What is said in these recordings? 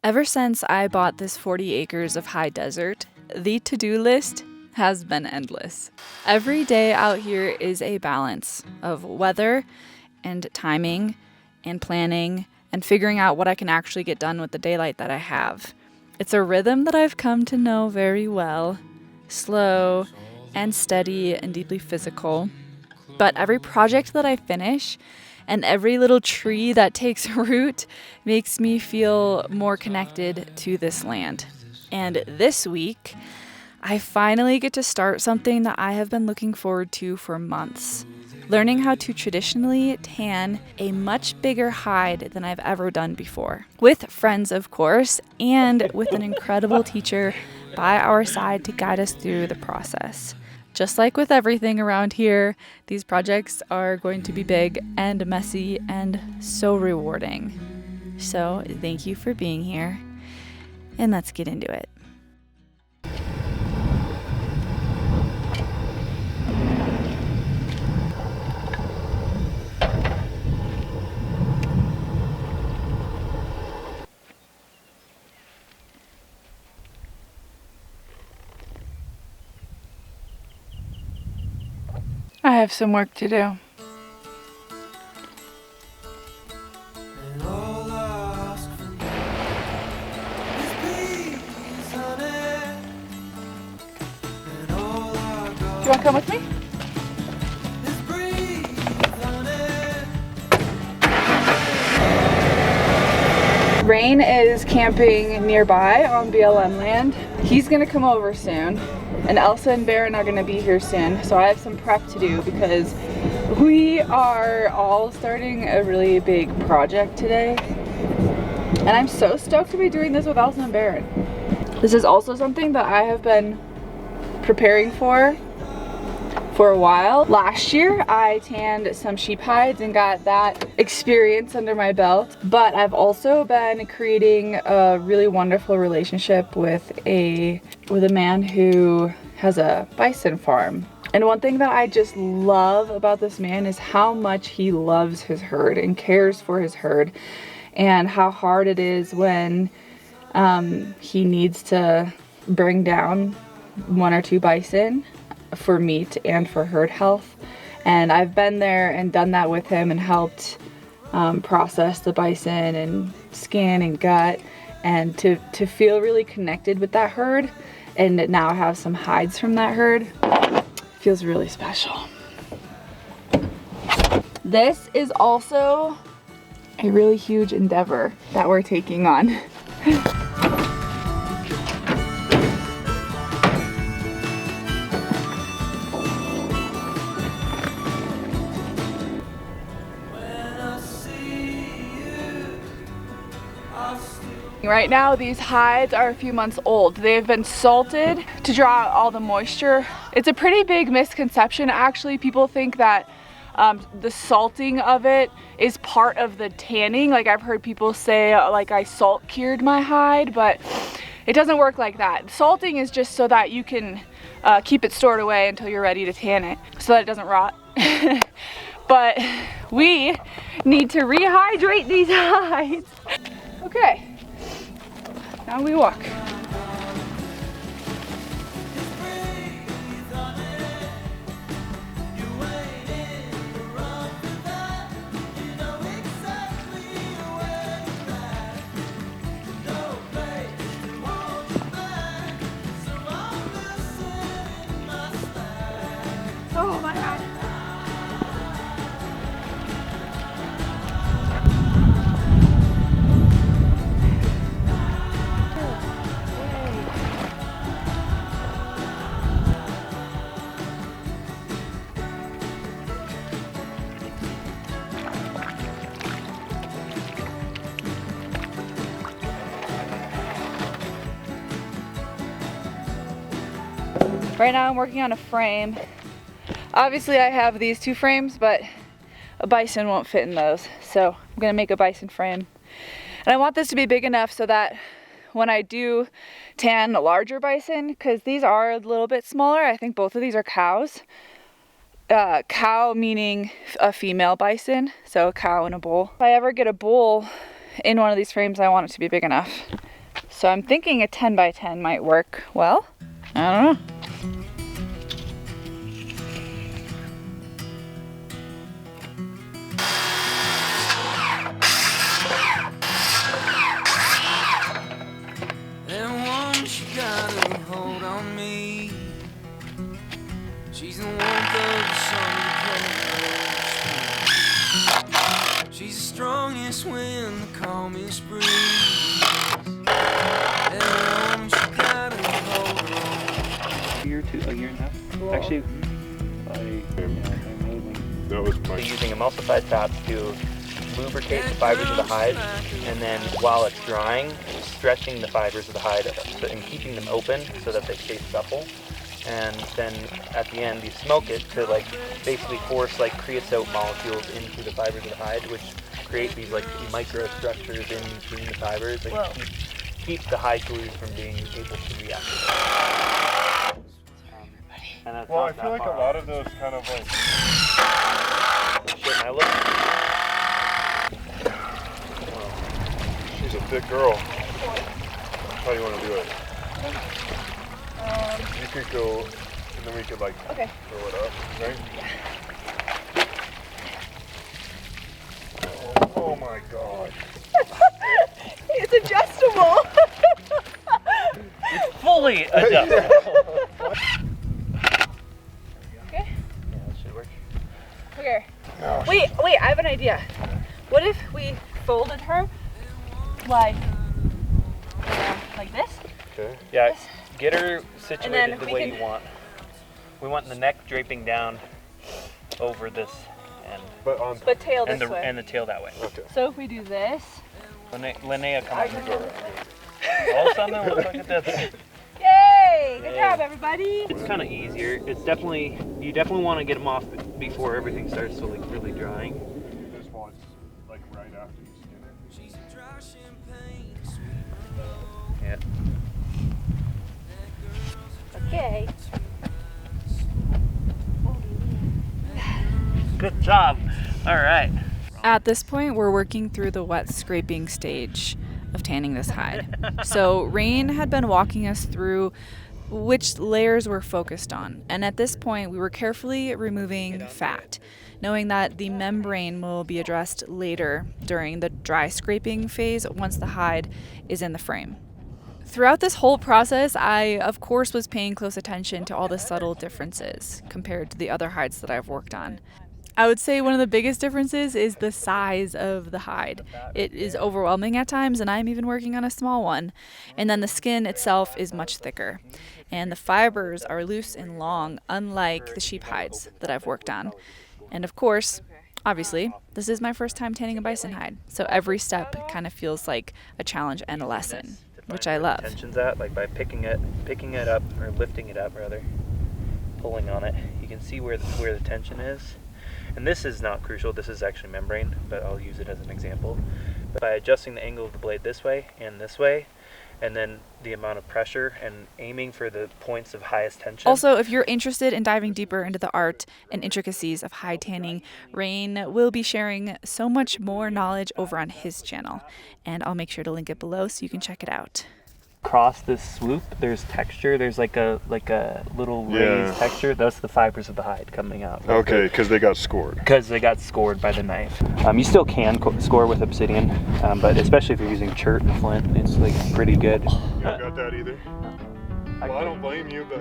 Ever since I bought this 40 acres of high desert, the to-do list has been endless. Every day out here is a balance of weather and timing and planning and figuring out what I can actually get done with the daylight that I have. It's a rhythm that I've come to know very well, slow and steady and deeply physical. But every project that I finish and every little tree that takes root makes me feel more connected to this land. And this week, I finally get to start something that I have been looking forward to for months. Learning how to traditionally tan a much bigger hide than I've ever done before. With friends, of course, and with an incredible teacher by our side to guide us through the process. Just like with everything around here, these projects are going to be big and messy and so rewarding. So thank you for being here, and let's get into it. I have some work to do. Do you want to come with me? Rain is camping nearby on BLM land. He's gonna come over soon, and Elsa and Baron are gonna be here soon. So I have some prep to do because we are all starting a really big project today. And I'm so stoked to be doing this with Elsa and Baron. This is also something that I have been preparing for a while. Last year I tanned some sheep hides and got that experience under my belt, but I've also been creating a really wonderful relationship with a man who has a bison farm. And one thing that I just love about this man is how much he loves his herd and cares for his herd, and how hard it is when he needs to bring down 1 or 2 bison for meat and for herd health. And I've been there and done that with him and helped process the bison and skin and gut, and to feel really connected with that herd and now have some hides from that herd feels really special. This is also a really huge endeavor that we're taking on. Right now these hides are a few months old. They've been salted to draw out all the moisture. It's a pretty big misconception actually. People think that the salting of it is part of the tanning. Like I've heard people say like I salt cured my hide, but it doesn't work like that. Salting is just so that you can keep it stored away until you're ready to tan it so that it doesn't rot. But we need to rehydrate these hides. Okay. Now we walk. Oh my God. Right now I'm working on a frame. Obviously I have these 2 frames, but a bison won't fit in those. So I'm gonna make a bison frame. And I want this to be big enough so that when I do tan a larger bison, because these are a little bit smaller, I think both of these are cows. Cow meaning a female bison, so a cow and a bull. If I ever get a bull in one of these frames, I want it to be big enough So I'm thinking a 10 by 10 might work well. I don't know. She's the warmth of the summer cold. She's the strongest wind, the calmest breeze. And she got a hold on. A year and a half. Cool. Actually, that was so using emulsified fats to lubricate the fibers of the hide, and then while it's drying, stretching the fibers of the hide and keeping them open so that they stay supple. And then at the end you smoke it to like basically force like creosote molecules into the fibers of the hide, which create these like microstructures in between the fibers and keep the hide glues from being able to react. Well, I feel like a lot of those kind of like shit my look. Well, she's a thick girl. How do you want to do it? You could go, and then we could like throw it up, right? Oh my god. It's adjustable. It's fully adjustable. Okay? Yeah, that should work. Okay. Gosh. Wait, I have an idea. What if we folded her like this? Okay. Yeah, get her situated the way you want. We want the neck draping down over this end. But tail this way. And the tail that way. Okay. So if we do this. Linnea, come on. All of a sudden, look at this. Yay! Good job, everybody. It's kind of easier. It's definitely, you definitely want to get them off before everything starts to like really drying. This one's like right after you skin it. Yeah. Okay. Good job. All right. At this point, we're working through the wet scraping stage of tanning this hide. So Rain had been walking us through which layers we're focused on. And at this point, we were carefully removing fat, knowing that the membrane will be addressed later during the dry scraping phase once the hide is in the frame. Throughout this whole process, I, of course, was paying close attention to all the subtle differences compared to the other hides that I've worked on. I would say one of the biggest differences is the size of the hide. It is overwhelming at times, and I'm even working on a small one. And then the skin itself is much thicker. And the fibers are loose and long, unlike the sheep hides that I've worked on. And of course, obviously, this is my first time tanning a bison hide. So every step kind of feels like a challenge and a lesson, which I love. Tension's at, like by picking it up, or lifting it up rather, pulling on it, you can see where the tension is. And this is not crucial, this is actually membrane, but I'll use it as an example. But by adjusting the angle of the blade this way, and then the amount of pressure and aiming for the points of highest tension. Also, if you're interested in diving deeper into the art and intricacies of hide tanning, Rain will be sharing so much more knowledge over on his channel. And I'll make sure to link it below so you can check it out. Across this swoop, there's texture. There's like a little raised texture. That's the fibers of the hide coming out. Okay, because they got scored. Because they got scored by the knife. You still can score with obsidian, but especially if you're using chert and flint, it's like pretty good. You don't got that either? Well, I don't blame you, but...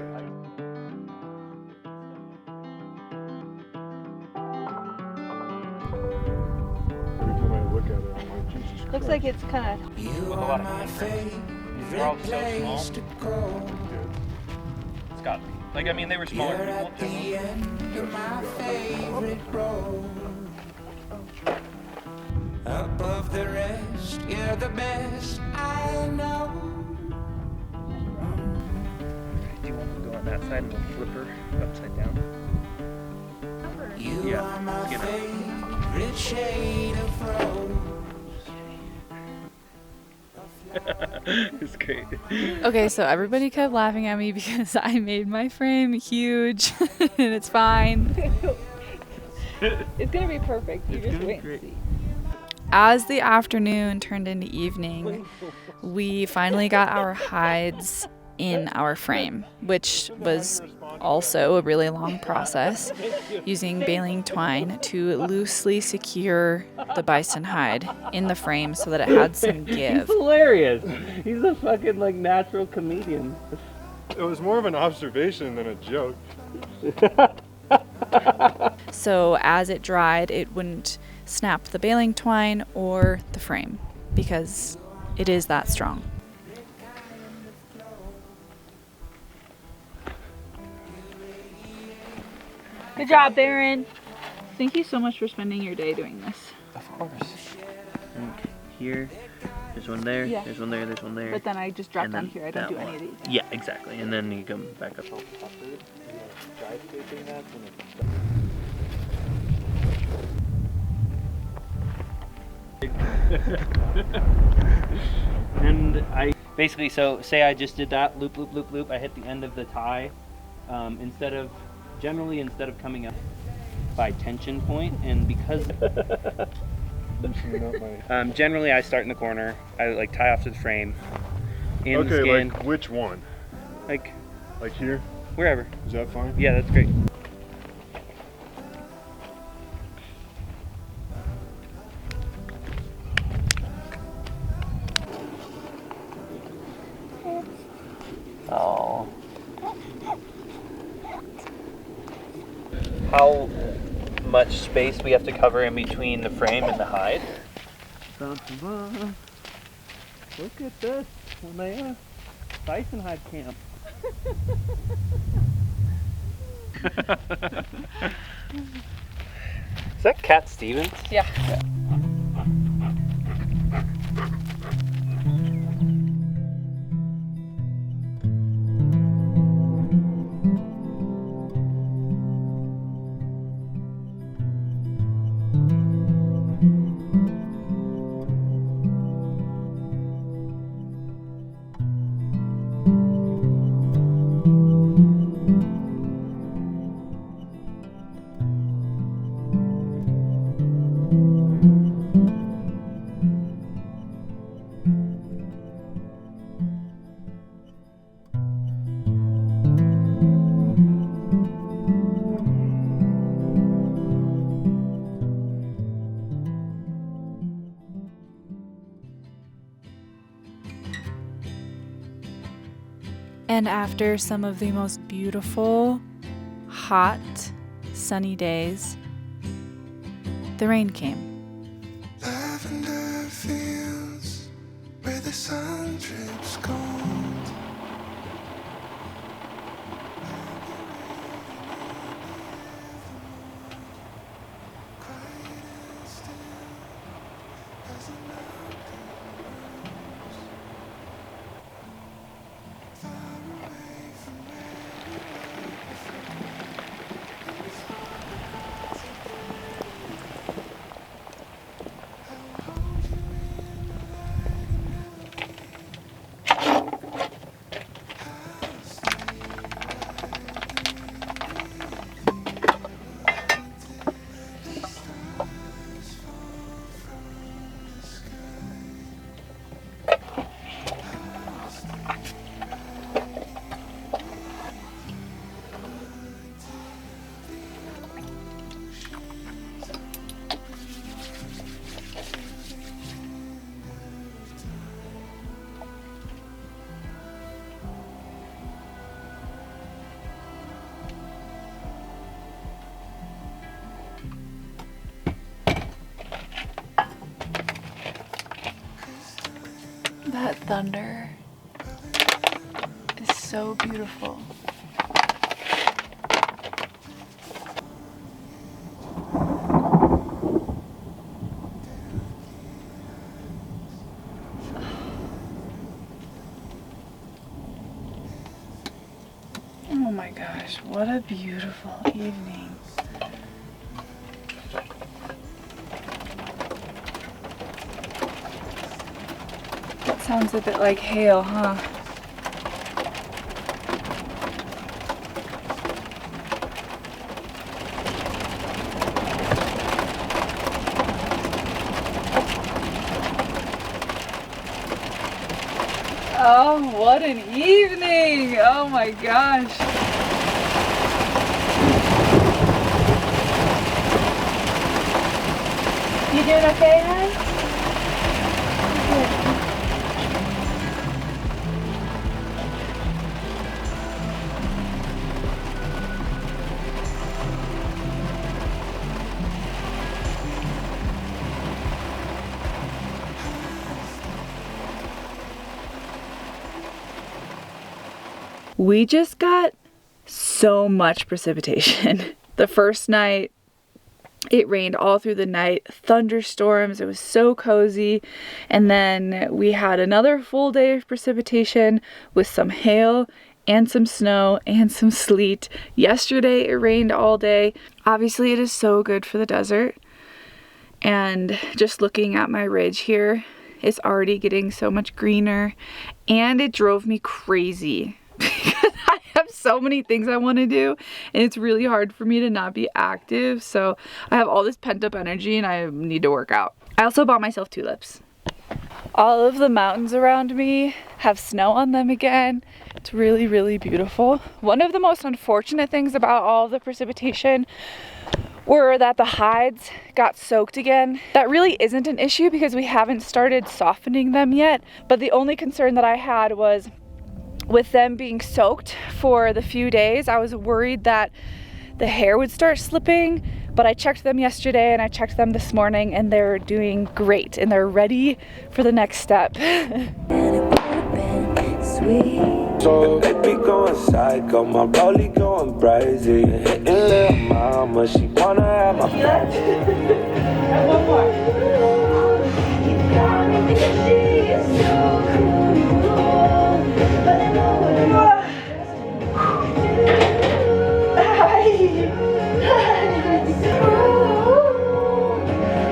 Every time I look at it, I'm like, Jesus Christ. Looks like it's kind of... You are my favorite place to go. It's got to be. Like, I mean, they were smaller You're people. at the end of my favorite road. Above the rest, you're the best I know. Do you want to go on that side and we'll flip her upside down? You are my favorite shade of rose. It's great. Okay, so everybody kept laughing at me because I made my frame huge and it's fine. It's gonna be perfect. You just wait and see. As the afternoon turned into evening, we finally got our hides in our frame, which was also a really long process, using baling twine to loosely secure the bison hide in the frame so that it had some give. He's hilarious. He's a fucking like natural comedian. It was more of an observation than a joke. So as it dried, it wouldn't snap the baling twine or the frame because it is that strong. Good job, Baron. Thank you so much for spending your day doing this. Of course. And here, there's one there, Yeah. there's one there, there's one there. But then I just drop and down then here. I don't that do one. any of these. Yeah, exactly. And then you come back up. And I basically, so say I just did that loop, loop, loop, loop. I hit the end of the tie. Instead of coming up by tension point, and because generally I start in the corner. I like tie off to the frame. In the Okay, skin, like which one? like Like here? wherever. Is that fine? Yeah, that's great. Oh. How much space we have to cover in between the frame and the hide? Look at this. Bison hide camp. Is that Cat Stevens? Yeah. And after some of the most beautiful, hot, sunny days, the rain came. Lavender fields where the sun drips gold. Quiet and still as a mountain rose. Far away from where we were before. It was hard to I'll hold you in the light and never leave. I'll stay right the stars fall from the sky. I'll stay That thunder is so beautiful. Oh my gosh, what a beautiful evening. It sounds a bit like hail, huh? Oh, what an evening! Oh my gosh. You doing okay, hon? We just got so much precipitation. The first night, it rained all through the night, thunderstorms, it was so cozy. And then we had another full day of precipitation with some hail and some snow and some sleet. Yesterday it rained all day. Obviously it is so good for the desert. And just looking at my ridge here, it's already getting so much greener, and it drove me crazy. Because I have so many things I want to do, and it's really hard for me to not be active. So I have all this pent up energy and I need to work out. I also bought myself tulips. All of the mountains around me have snow on them again. It's really, really beautiful. One of the most unfortunate things about all the precipitation were that the hides got soaked again. That really isn't an issue because we haven't started softening them yet. But the only concern that I had was with them being soaked for the few days, I was worried that the hair would start slipping, but I checked them yesterday and I checked them this morning and they're doing great and they're ready for the next step. So they be going psycho, my rollie going crazy. Hitting little mama, she wanna have my back. And one more.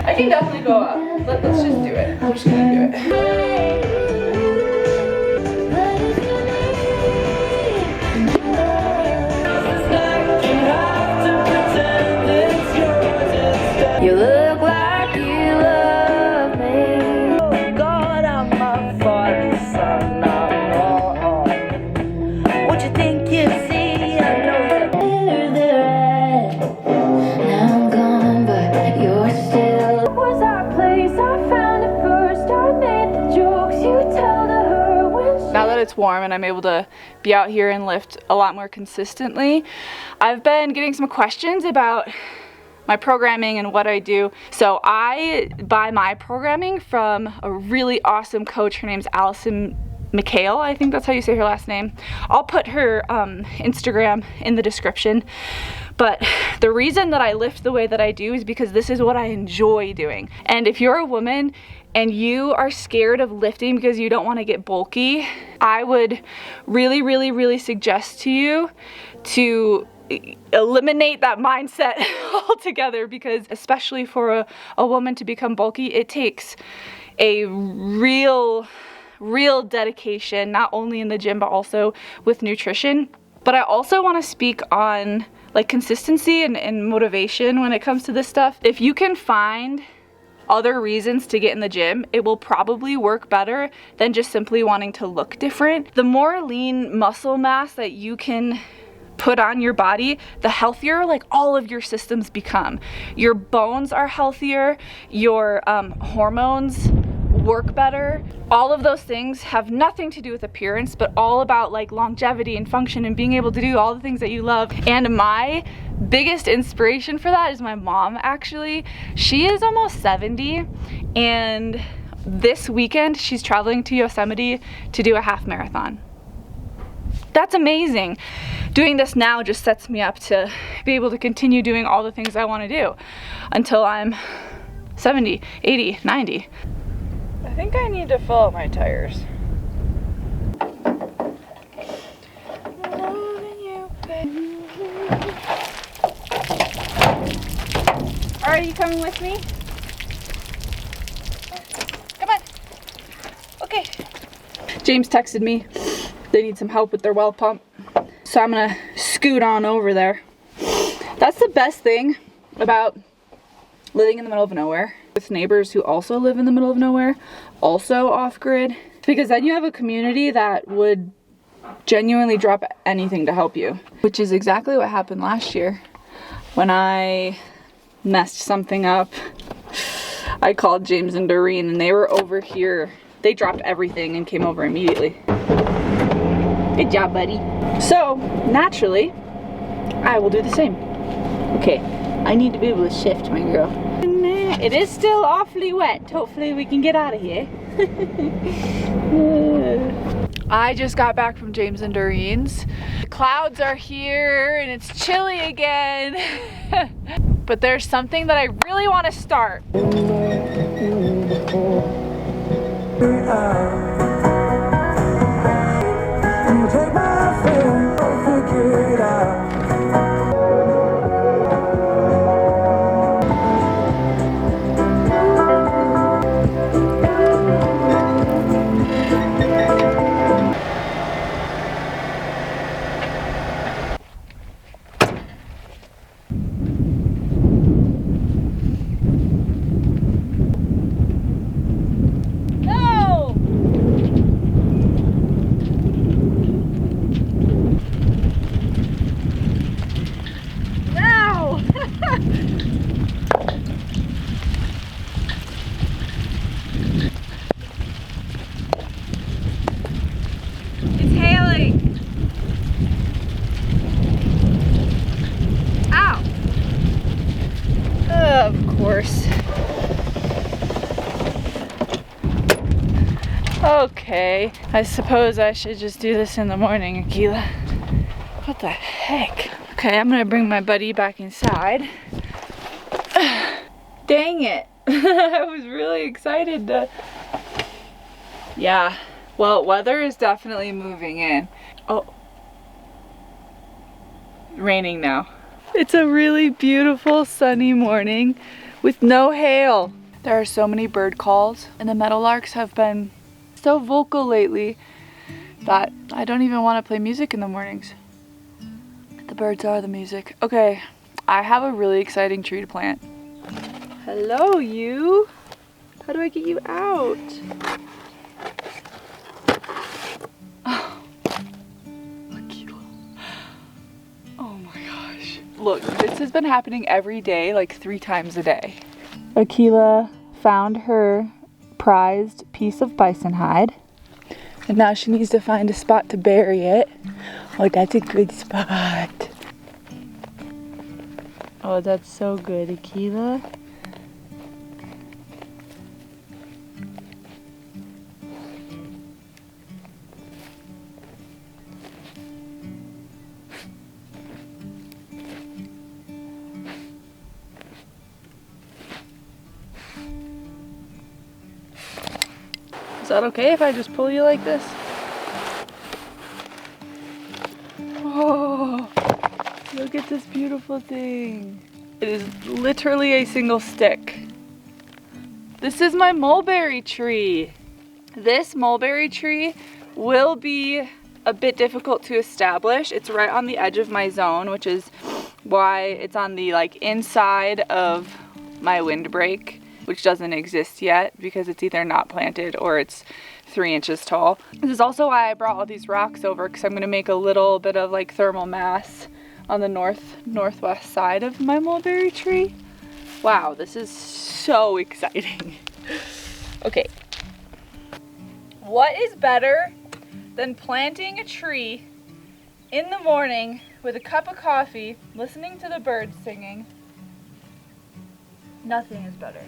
I can definitely go up. Let's just do it. I'm just gonna do it. You look like you love me. Oh God, I'm a father's son. What you think you see? I know you're now I'm gone, but you're still. Was our place? I found it first. I made the jokes you tell to her when. Now that it's warm and I'm able to be out here and lift a lot more consistently, I've been getting some questions about my programming and what I do. So I buy my programming from a really awesome coach. Her name's Akela, I think that's how you say her last name. I'll put her Instagram in the description. But the reason that I lift the way that I do is because this is what I enjoy doing. And if you're a woman and you are scared of lifting because you don't want to get bulky, I would really, really, really suggest to you to eliminate that mindset altogether, because especially for a woman to become bulky, it takes a real dedication, not only in the gym but also with nutrition. But I also want to speak on like consistency and motivation when it comes to this stuff. If you can find other reasons to get in the gym, it will probably work better than just simply wanting to look different. The more lean muscle mass that you can put on your body, the healthier like all of your systems become. Your bones are healthier, your hormones work better. All of those things have nothing to do with appearance, but all about like longevity and function and being able to do all the things that you love. And my biggest inspiration for that is my mom, actually. She is almost 70, and this weekend she's traveling to Yosemite to do a half marathon. That's amazing. Doing this now just sets me up to be able to continue doing all the things I want to do until I'm 70, 80, 90. I think I need to fill up my tires. Are you coming with me? Come on. Okay. James texted me. They need some help with their well pump. So I'm gonna scoot on over there. That's the best thing about living in the middle of nowhere with neighbors who also live in the middle of nowhere, also off grid, Because then you have a community that would genuinely drop anything to help you. Which is exactly what happened last year. When I messed something up, I called James and Doreen and they were over here. They dropped everything and came over immediately. Good job, buddy. So, naturally, I will do the same. Okay, I need to be able to shift, my girl. It is still awfully wet. Hopefully we can get out of here. I just got back from James and Doreen's. The clouds are here and it's chilly again. But there's something that I really want to start. Okay, I suppose I should just do this in the morning, Akela. What the heck? Okay, I'm gonna bring my buddy back inside. Dang it. I was really excited to... Yeah, well, weather is definitely moving in. Oh. Raining now. It's a really beautiful sunny morning with no hail. There are so many bird calls and the meadowlarks have been so vocal lately that I don't even want to play music in the mornings. The birds are the music. Okay, I have a really exciting tree to plant. Hello, you. How do I get you out? Oh, Akela. Oh my gosh. Look, this has been happening every day, like 3 times a day. Akela found her prized piece of bison hide and now she needs to find a spot to bury it. Oh, that's a good spot. Oh, that's so good, Akela. Is that okay if I just pull you like this? Oh, look at this beautiful thing. It is literally a single stick. This is my mulberry tree. This mulberry tree will be a bit difficult to establish. It's right on the edge of my zone, which is why it's on the inside of my windbreak, which doesn't exist yet because it's either not planted or it's 3 inches tall. This is also why I brought all these rocks over, because I'm gonna make a little bit of thermal mass on the northwest side of my mulberry tree. Wow, this is so exciting. Okay. What is better than planting a tree in the morning with a cup of coffee, listening to the birds singing? Nothing is better.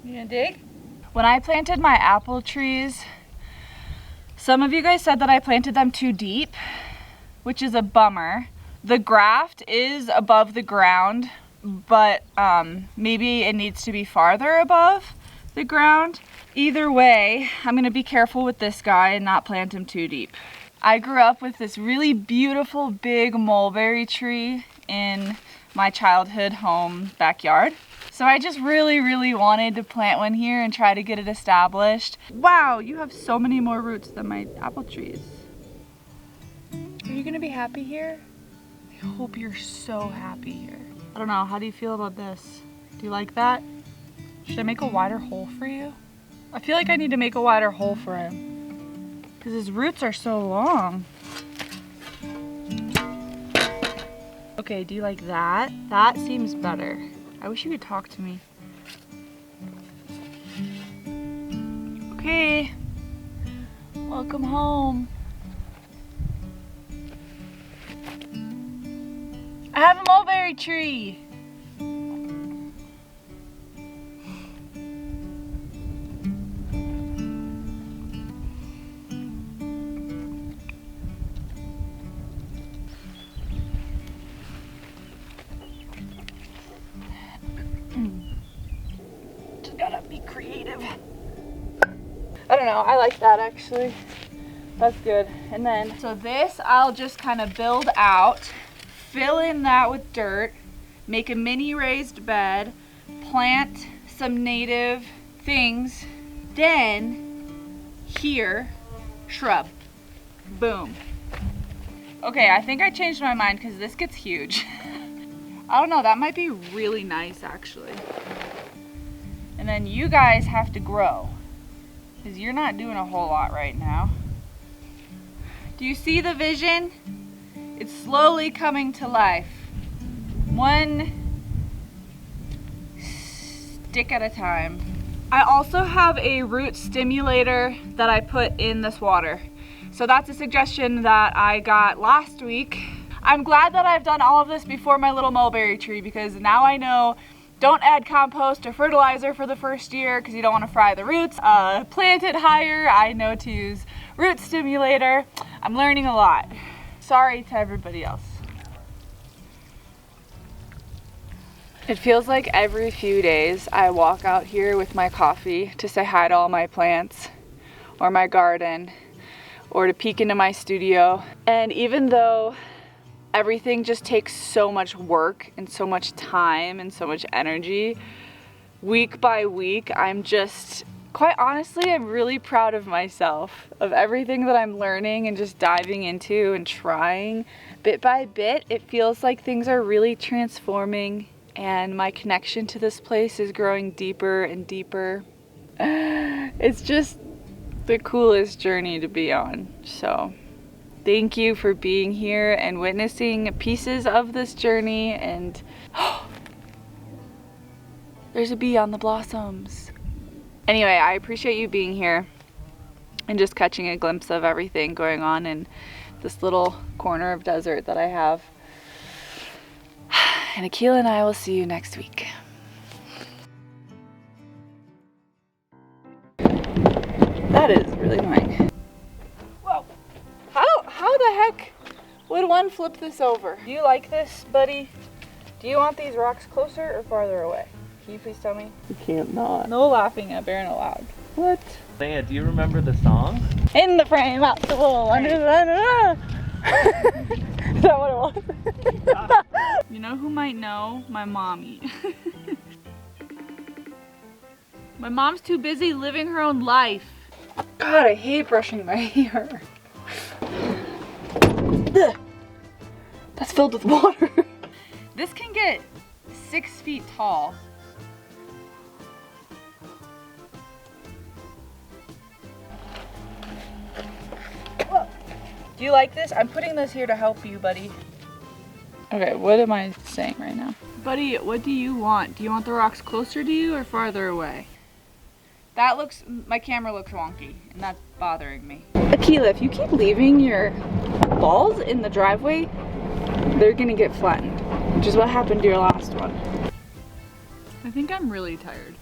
You gonna dig? When I planted my apple trees, some of you guys said that I planted them too deep, which is a bummer. The graft is above the ground, but maybe it needs to be farther above the ground. Either way, I'm gonna be careful with this guy and not plant him too deep. I grew up with this really beautiful big mulberry tree in my childhood home backyard. So I just really wanted to plant one here and try to get it established. Wow, you have so many more roots than my apple trees. Are you gonna be happy here? I hope you're so happy here. I don't know, how do you feel about this? Do you like that? Should I make a wider hole for you? I feel like I need to make a wider hole for him because his roots are so long. Okay, do you like that? That seems better. I wish you could talk to me. Okay, welcome home. I have a mulberry tree. Just gotta be creative. I don't know, I like that actually. That's good. And then, so this I'll just kind of build out, fill in that with dirt, make a mini raised bed, plant some native things, then here, shrub. Boom. Okay, I think I changed my mind because this gets huge. I don't know, that might be really nice actually. And then you guys have to grow because you're not doing a whole lot right now. Do you see the vision? It's slowly coming to life. One stick at a time. I also have a root stimulator that I put in this water. So that's a suggestion that I got last week. I'm glad that I've done all of this before my little mulberry tree because now I know don't add compost or fertilizer for the first year because you don't want to fry the roots. Plant it higher. I know to use root stimulator. I'm learning a lot. Sorry to everybody else. It feels like every few days I walk out here with my coffee to say hi to all my plants or my garden or to peek into my studio. And even though everything just takes so much work and so much time and so much energy, week by week, I'm just, quite honestly, I'm really proud of myself, of everything that I'm learning and just diving into and trying. Bit by bit, it feels like things are really transforming and my connection to this place is growing deeper and deeper. It's just the coolest journey to be on, so. Thank you for being here and witnessing pieces of this journey. And there's a bee on the blossoms. Anyway, I appreciate you being here and just catching a glimpse of everything going on in this little corner of desert that I have. And Akela and I will see you next week. That is really annoying. How the heck would one flip this over? Do you like this, buddy? Do you want these rocks closer or farther away? Can you please tell me? You can't not. No laughing at Baron aloud. What? Leia, do you remember the song? In the frame, out the wall, under the... Is that what it was? You know who might know? My mommy. My mom's too busy living her own life. God, I hate brushing my hair. That's filled with water. This can get 6 feet tall. Whoa. Do you like this? I'm putting this here to help you, buddy. Okay, what am I saying right now? Buddy, what do you want? Do you want the rocks closer to you or farther away? That looks, my camera looks wonky, and that's bothering me. Akela, if you keep leaving your balls in the driveway, they're gonna get flattened, which is what happened to your last one. I think I'm really tired.